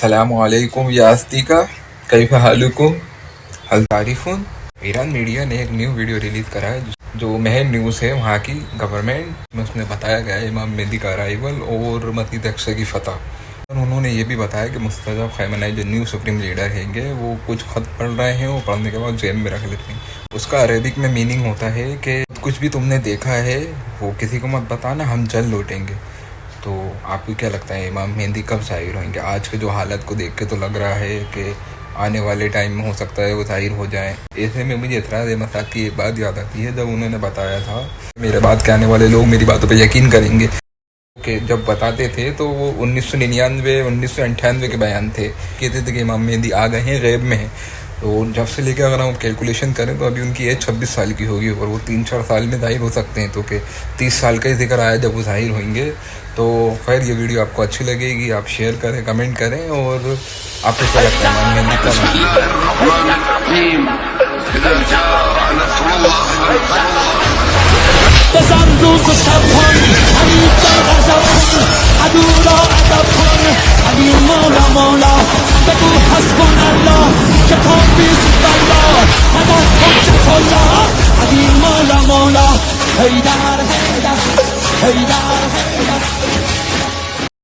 सलामुअलैकुम यास्तिका, कैफ हालुकुम, हल तारीफुन। Iran media ने एक न्यू वीडियो रिलीज करा है जो महम न्यूज़ है वहाँ की गवर्नमेंट में। उसमें बताया गया है इमाम मेहदी का अराइवल और मस्जिद अक्सा की फतह। और उन्होंने ये भी बताया कि मुस्तफा खamenei जो न्यू सुप्रीम लीडर हैंगे वो कुछ खत पढ़ रहे हैं, वो पढ़ने के बाद जेब में रख लेते हैं। उसका अरेबिक में मीनिंग होता है कि कुछ भी तुमने देखा है वो किसी को मत बताना, हम जल लौटेंगे। तो आपको क्या लगता है इमाम मेहदी कब ज़ाहिर होंगे? आज के जो हालत को देख के तो लग रहा है कि आने वाले टाइम में हो सकता है वो ज़ाहिर हो जाए। ऐसे में मुझे इतराज़ अहमद साहब की एक बात याद आती है, जब उन्होंने बताया था, मेरे बात के आने वाले लोग मेरी बातों पे यकीन करेंगे कि जब बताते थे तो वो 1999 1998 के बयान थे। कहते थे कि इमाम मेहदी आ गए हैं, गैब में हैं। तो जब से लेकर अगर हम कैलकुलेशन करें तो अभी उनकी एज 26 साल की होगी और वो 3-4 साल में ज़ाहिर हो सकते हैं। तो कि 30 साल का ही जिक्र आया जब वो ज़ाहिर होंगे। तो खैर ये वीडियो आपको अच्छी लगेगी, आप शेयर करें, कमेंट करें। और आपको क्या लगता है इमाम Mehdi Hey dar, hey dar, hey dar, hey dar.